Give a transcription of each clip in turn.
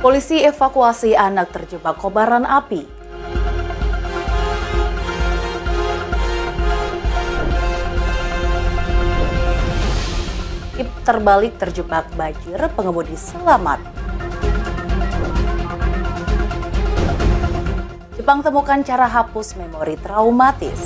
Polisi evakuasi anak terjebak kobaran api. Jeep terbalik terjebak banjir, pengemudi selamat. Jepang temukan cara hapus memori traumatis.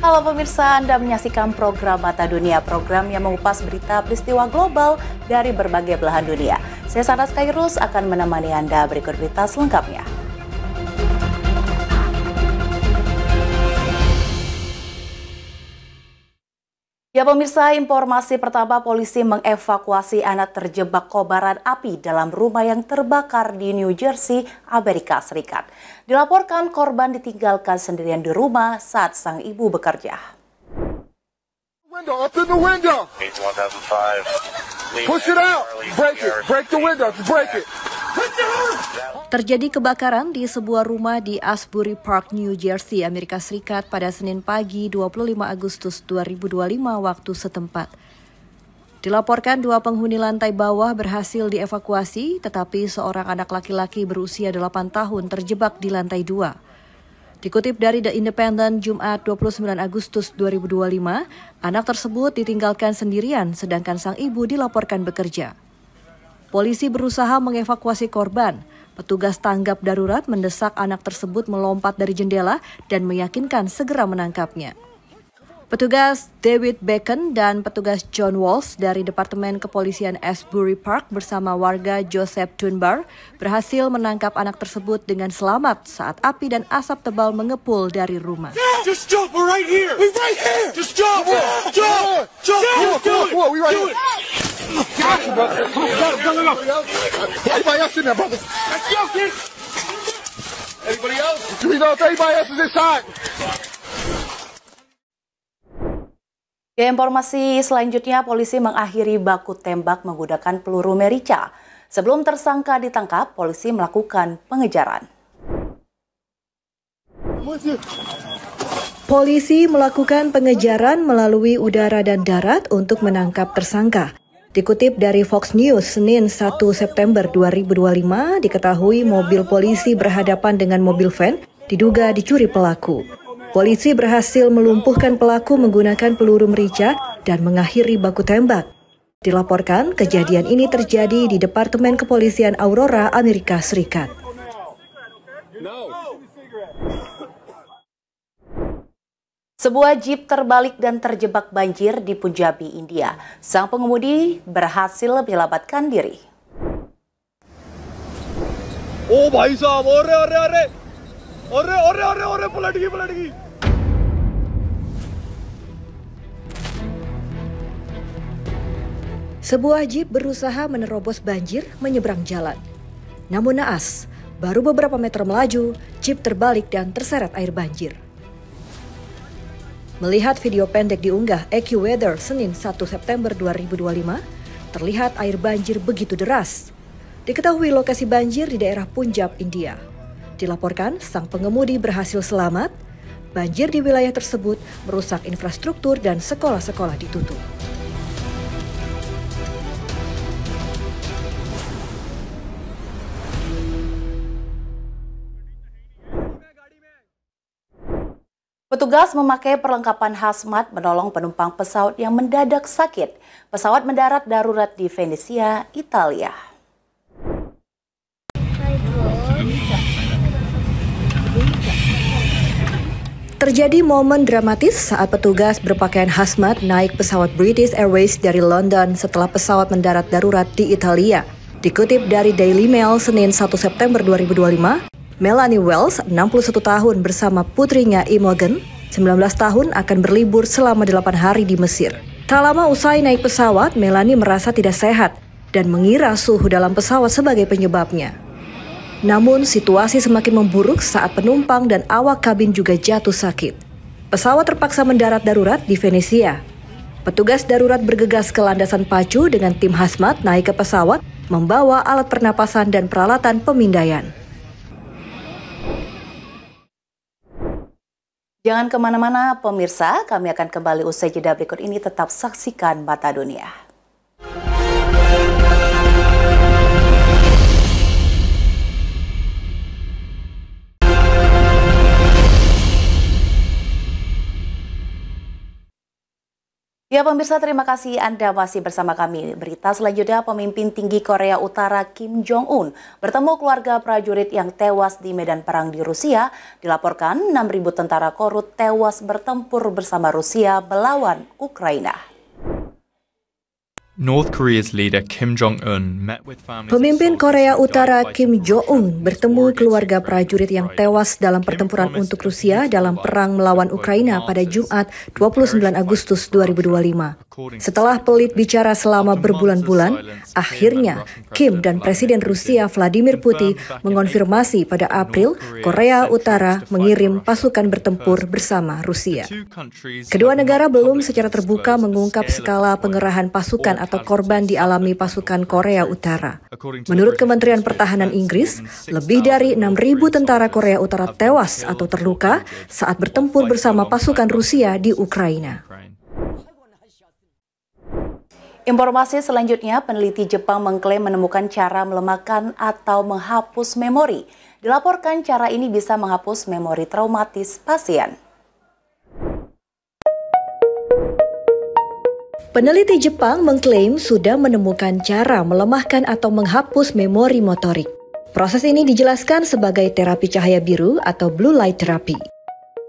Halo pemirsa, Anda menyaksikan program Mata Dunia, program yang mengupas berita peristiwa global dari berbagai belahan dunia. Saya Sanas Kairus akan menemani Anda berikut berita selengkapnya. Ya pemirsa, informasi pertama, polisi mengevakuasi anak terjebak kobaran api dalam rumah yang terbakar di New Jersey, Amerika Serikat. Dilaporkan korban ditinggalkan sendirian di rumah saat sang ibu bekerja. Window, open the window. Push it out. Break it. Break the window. Break it. Terjadi kebakaran di sebuah rumah di Asbury Park, New Jersey, Amerika Serikat pada Senin pagi 25 Agustus 2025 waktu setempat. Dilaporkan dua penghuni lantai bawah berhasil dievakuasi, tetapi seorang anak laki-laki berusia 8 tahun terjebak di lantai 2. Dikutip dari The Independent Jumat 29 Agustus 2025, anak tersebut ditinggalkan sendirian sedangkan sang ibu dilaporkan bekerja. Polisi berusaha mengevakuasi korban. Petugas tanggap darurat mendesak anak tersebut melompat dari jendela dan meyakinkan segera menangkapnya. Petugas David Bacon dan petugas John Walsh dari Departemen Kepolisian Asbury Park bersama warga Joseph Dunbar berhasil menangkap anak tersebut dengan selamat saat api dan asap tebal mengepul dari rumah. Just jump, we're right here. We're right here. Just jump. Jump. Jump. Come on, we right here. Got you, brother. Anybody else in there, brother? Let's go, kid. Anybody else? Do we know if anybody else is inside? Ya, informasi selanjutnya, polisi mengakhiri baku tembak menggunakan peluru merica. Sebelum tersangka ditangkap, polisi melakukan pengejaran. Polisi melakukan pengejaran melalui udara dan darat untuk menangkap tersangka. Dikutip dari Fox News, Senin 1 September 2025, diketahui mobil polisi berhadapan dengan mobil van, diduga dicuri pelaku. Polisi berhasil melumpuhkan pelaku menggunakan peluru merica dan mengakhiri baku tembak. Dilaporkan, kejadian ini terjadi di Departemen Kepolisian Aurora, Amerika Serikat. Sebuah jeep terbalik dan terjebak banjir di Punjabi, India. Sang pengemudi berhasil menyelamatkan diri. Oh, bhai sahab, ore, palat gई. Sebuah jeep berusaha menerobos banjir menyeberang jalan. Namun naas, baru beberapa meter melaju, jeep terbalik dan terseret air banjir. Melihat video pendek diunggah AccuWeather Senin 1 September 2025, terlihat air banjir begitu deras. Diketahui lokasi banjir di daerah Punjab, India. Dilaporkan sang pengemudi berhasil selamat. Banjir di wilayah tersebut merusak infrastruktur dan sekolah-sekolah ditutup. Petugas memakai perlengkapan hazmat menolong penumpang pesawat yang mendadak sakit. Pesawat mendarat darurat di Venesia, Italia. Terjadi momen dramatis saat petugas berpakaian hazmat naik pesawat British Airways dari London setelah pesawat mendarat darurat di Italia. Dikutip dari Daily Mail Senin 1 September 2025, Melanie Wells, 61 tahun bersama putrinya Imogen, 19 tahun akan berlibur selama 8 hari di Mesir. Tak lama usai naik pesawat, Melanie merasa tidak sehat dan mengira suhu dalam pesawat sebagai penyebabnya. Namun situasi semakin memburuk saat penumpang dan awak kabin juga jatuh sakit. Pesawat terpaksa mendarat darurat di Venesia. Petugas darurat bergegas ke landasan pacu dengan tim hazmat naik ke pesawat, membawa alat pernapasan dan peralatan pemindaian. Jangan kemana-mana pemirsa, kami akan kembali usai jeda berikut ini, tetap saksikan Mata Dunia. Ya pemirsa, terima kasih Anda masih bersama kami. Berita selanjutnya, pemimpin tinggi Korea Utara Kim Jong-un bertemu keluarga prajurit yang tewas di medan perang di Rusia. Dilaporkan 6.000 tentara Korut tewas bertempur bersama Rusia melawan Ukraina. North Korea's leader Kim Jong-un met with families. Pemimpin Korea Utara Kim Jong-un bertemu keluarga prajurit yang tewas dalam pertempuran untuk Rusia dalam perang melawan Ukraina pada Jumat 29 Agustus 2025. Setelah pelit bicara selama berbulan-bulan, akhirnya Kim dan Presiden Rusia Vladimir Putin mengonfirmasi pada April Korea Utara mengirim pasukan bertempur bersama Rusia. Kedua negara belum secara terbuka mengungkap skala pengerahan pasukan atau korban dialami pasukan Korea Utara. Menurut Kementerian Pertahanan Inggris, lebih dari 6.000 tentara Korea Utara tewas atau terluka saat bertempur bersama pasukan Rusia di Ukraina. Informasi selanjutnya, peneliti Jepang mengklaim menemukan cara melemahkan atau menghapus memori. Dilaporkan cara ini bisa menghapus memori traumatis pasien. Peneliti Jepang mengklaim sudah menemukan cara melemahkan atau menghapus memori motorik. Proses ini dijelaskan sebagai terapi cahaya biru atau blue light therapy.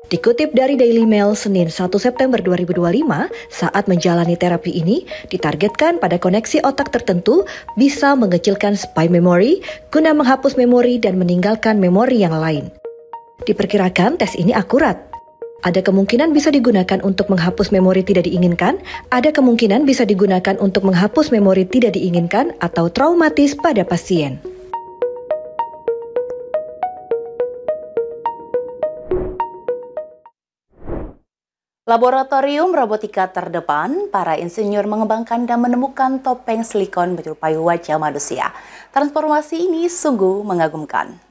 Dikutip dari Daily Mail Senin 1 September 2025, saat menjalani terapi ini ditargetkan pada koneksi otak tertentu bisa mengecilkan spy memory guna menghapus memori dan meninggalkan memori yang lain. Diperkirakan tes ini akurat. Ada kemungkinan bisa digunakan untuk menghapus memori tidak diinginkan, ada kemungkinan bisa digunakan untuk menghapus memori tidak diinginkan atau traumatis pada pasien. Laboratorium robotika terdepan, para insinyur mengembangkan dan menemukan topeng silikon menyerupai wajah manusia. Transformasi ini sungguh mengagumkan.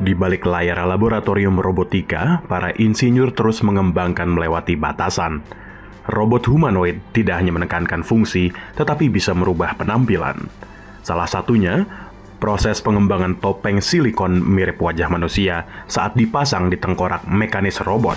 Di balik layar laboratorium robotika, para insinyur terus mengembangkan melewati batasan. Robot humanoid tidak hanya menekankan fungsi, tetapi bisa merubah penampilan. Salah satunya, proses pengembangan topeng silikon mirip wajah manusia saat dipasang di tengkorak mekanis robot.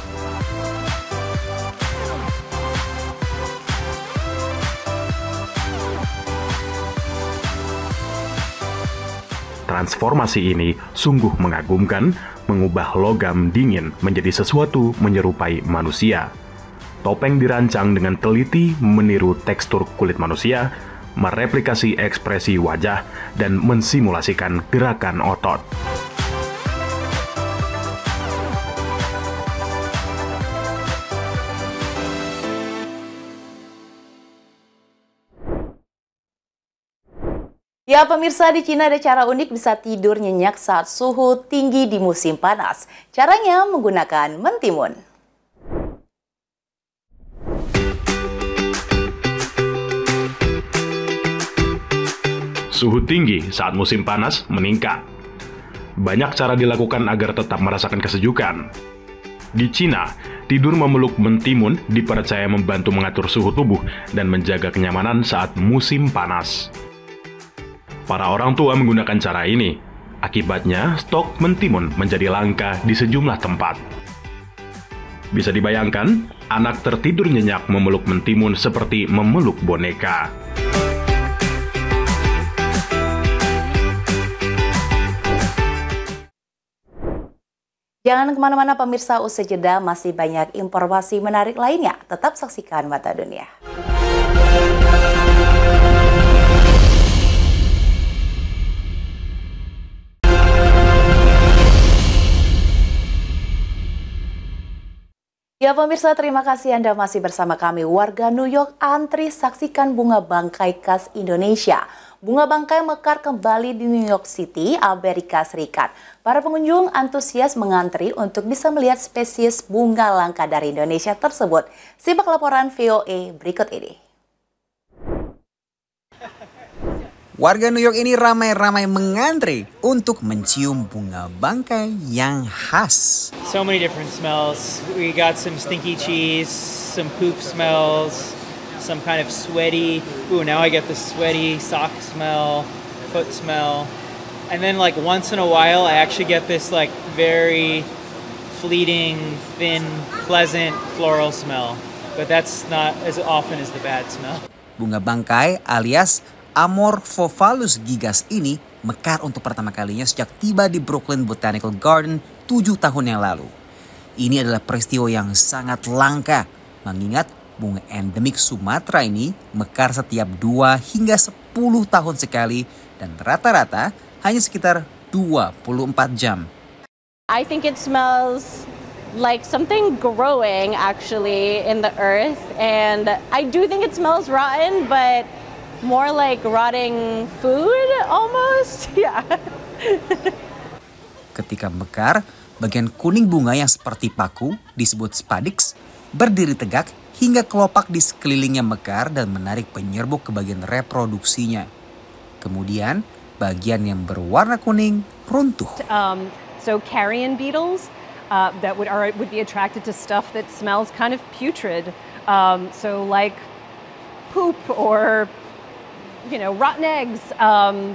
Transformasi ini sungguh mengagumkan, mengubah logam dingin menjadi sesuatu menyerupai manusia. Topeng dirancang dengan teliti meniru tekstur kulit manusia, mereplikasi ekspresi wajah, dan mensimulasikan gerakan otot. Ya pemirsa, di Cina ada cara unik bisa tidur nyenyak saat suhu tinggi di musim panas. Caranya menggunakan mentimun. Suhu tinggi saat musim panas meningkat. Banyak cara dilakukan agar tetap merasakan kesejukan. Di Cina, tidur memeluk mentimun dipercaya membantu mengatur suhu tubuh dan menjaga kenyamanan saat musim panas. Para orang tua menggunakan cara ini. Akibatnya, stok mentimun menjadi langka di sejumlah tempat. Bisa dibayangkan, anak tertidur nyenyak memeluk mentimun seperti memeluk boneka. Jangan kemana-mana pemirsa, usai jeda masih banyak informasi menarik lainnya. Tetap saksikan Mata Dunia. Ya pemirsa, terima kasih Anda masih bersama kami. Warga New York antri saksikan bunga bangkai khas Indonesia. Bunga bangkai mekar kembali di New York City, Amerika Serikat. Para pengunjung antusias mengantri untuk bisa melihat spesies bunga langka dari Indonesia tersebut. Simak laporan VOA berikut ini. Warga New York ini ramai-ramai mengantri untuk mencium bunga bangkai yang khas. So many different smells. We got some stinky cheese, some poop smells, some kind of sweaty. Ooh, now I get the sweaty sock smell, foot smell. And then like once in a while I actually get this like very fleeting, thin, pleasant floral smell. But that's not as often as the bad smell. Bunga bangkai alias Amorphophallus gigas ini mekar untuk pertama kalinya sejak tiba di Brooklyn Botanical Garden 7 tahun yang lalu. Ini adalah peristiwa yang sangat langka, mengingat bunga endemik Sumatera ini mekar setiap 2 hingga 10 tahun sekali dan rata-rata hanya sekitar 24 jam. I think it smells like something growing actually in the earth, and I do think it smells rotten, but more like rotting food almost. Yeah. Ketika mekar, bagian kuning bunga yang seperti paku disebut spadix berdiri tegak hingga kelopak di sekelilingnya mekar dan menarik penyerbuk ke bagian reproduksinya. Kemudian bagian yang berwarna kuning runtuh. So carrion beetles that would be attracted to stuff that smells kind of putrid. So like poop or rotten eggs,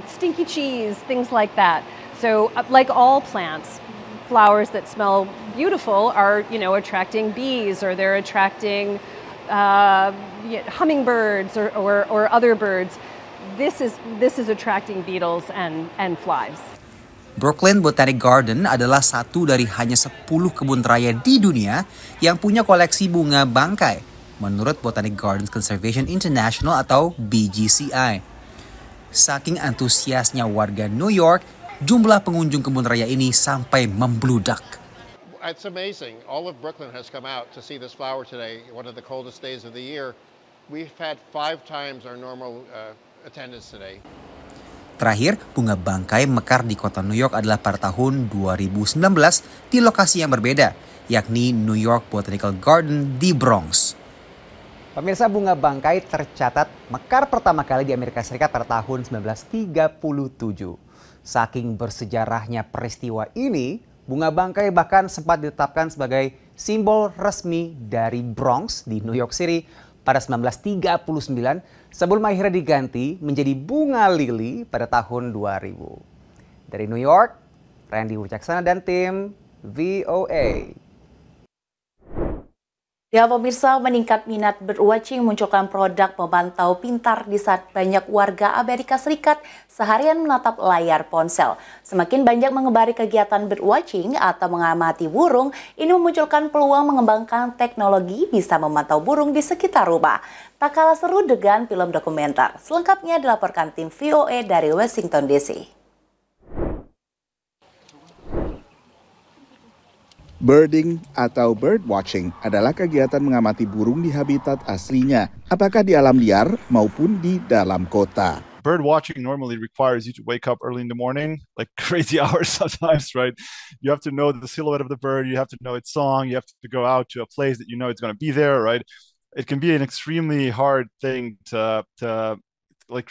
stinky cheese, things like that. So like all plants, flowers that smell beautiful are, attracting bees, or they're attracting hummingbirds or other birds. This is attracting beetles and flies. Brooklyn Botanic Garden adalah satu dari hanya 10 kebun raya di dunia yang punya koleksi bunga bangkai, menurut Botanic Gardens Conservation International atau BGCI. Saking antusiasnya warga New York, jumlah pengunjung kebun raya ini sampai membludak. It's amazing. All of Brooklyn has come out to see this flower today, one of the coldest days of the year. We've had 5 times our normal attendance today. Terakhir, bunga bangkai mekar di kota New York adalah pada tahun 2019 di lokasi yang berbeda, yakni New York Botanical Garden di Bronx. Pemirsa, bunga bangkai tercatat mekar pertama kali di Amerika Serikat pada tahun 1937. Saking bersejarahnya peristiwa ini, bunga bangkai bahkan sempat ditetapkan sebagai simbol resmi dari Bronx di New York City pada 1939 sebelum akhirnya diganti menjadi bunga lili pada tahun 2000. Dari New York, Randy Wicaksana dan tim VOA. Ya pemirsa, meningkat minat birdwatching munculkan produk pemantau pintar di saat banyak warga Amerika Serikat seharian menatap layar ponsel. Semakin banyak mengemari kegiatan birdwatching atau mengamati burung, ini memunculkan peluang mengembangkan teknologi bisa memantau burung di sekitar rumah. Tak kalah seru dengan film dokumenter. Selengkapnya dilaporkan tim VOA dari Washington DC. Birding atau birdwatching adalah kegiatan mengamati burung di habitat aslinya, apakah di alam liar maupun di dalam kota. Bird watching normally requires you to wake up early in the morning, like crazy hours sometimes, right? You have to know the silhouette of the bird, you have to know its song, you have to go out to a place that you know it's going to be there, right? It can be an extremely hard thing to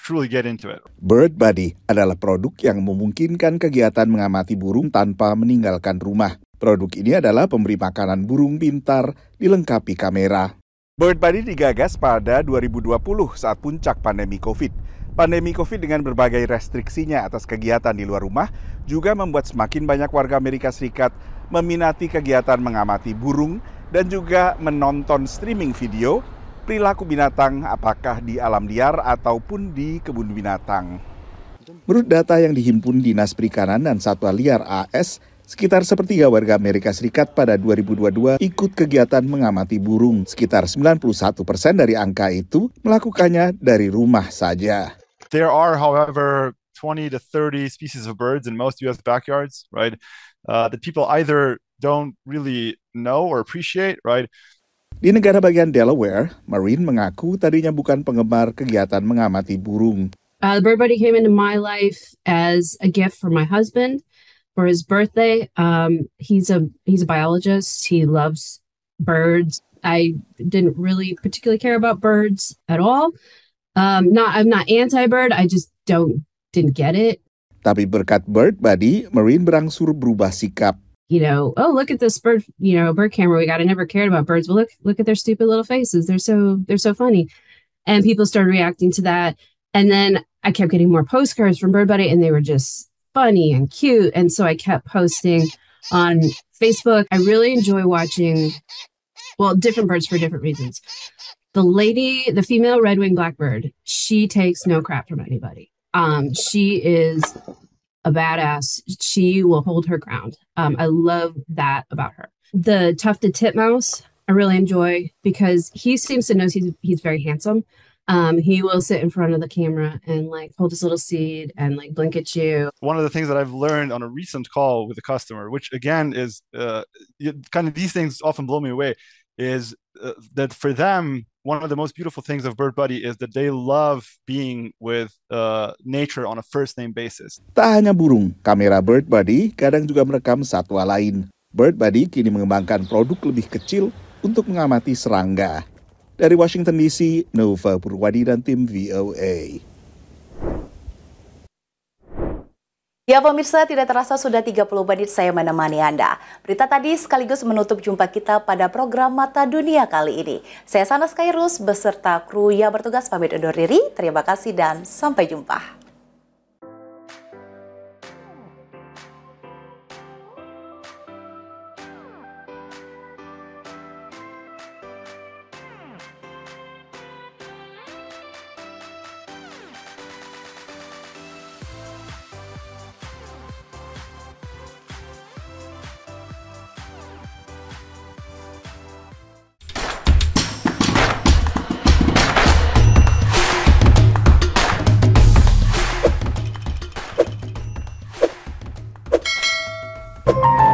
truly get into it. Bird Buddy adalah produk yang memungkinkan kegiatan mengamati burung tanpa meninggalkan rumah. Produk ini adalah pemberi makanan burung pintar dilengkapi kamera. Bird Buddy digagas pada 2020 saat puncak pandemi COVID. Pandemi COVID dengan berbagai restriksinya atas kegiatan di luar rumah juga membuat semakin banyak warga Amerika Serikat meminati kegiatan mengamati burung dan juga menonton streaming video perilaku binatang apakah di alam liar ataupun di kebun binatang. Menurut data yang dihimpun Dinas Perikanan dan Satwa Liar AS, sekitar sepertiga warga Amerika Serikat pada 2022 ikut kegiatan mengamati burung. Sekitar 91% dari angka itu melakukannya dari rumah saja. There are, however, 20 to 30 species of birds in most U.S. backyards, right? That people either don't really know or appreciate, right? Di negara bagian Delaware, Maureen mengaku tadinya bukan penggemar kegiatan mengamati burung. The Bird Buddy came into my life as a gift for my husband. For his birthday, he's a biologist. He loves birds. I didn't really particularly care about birds at all. I'm not anti-bird. I just didn't get it. Tapi berkat Bird Buddy, Maureen berangsur berubah sikap. Oh, look at this bird, bird camera we got. I never cared about birds, but look at their stupid little faces. They're so funny. And people started reacting to that. And then I kept getting more postcards from Bird Buddy, and they were just funny and cute, and so I kept posting on Facebook. I really enjoy watching, well, different birds for different reasons. The female red-winged blackbird, she takes no crap from anybody. She is a badass. She will hold her ground. I love that about her. The tufted titmouse, I really enjoy because he seems to know he's very handsome. He will sit in front of the camera and like hold his little seed and like blink at you. One of the things that I've learned on a recent call with a customer, which again is kind of these things often blow me away, is that for them, one of the most beautiful things of Bird Buddy is that they love being with nature on a first name basis. Tak hanya burung, kamera Bird Buddy kadang juga merekam satwa lain. Bird Buddy kini mengembangkan produk lebih kecil untuk mengamati serangga. Dari Washington DC, Nova Purwadi dan tim VOA. Ya pemirsa, tidak terasa sudah 30 menit saya menemani Anda. Berita tadi sekaligus menutup jumpa kita pada program Mata Dunia kali ini. Saya Sanas Kairus beserta kru yang bertugas pamit undur diri. Terima kasih dan sampai jumpa. you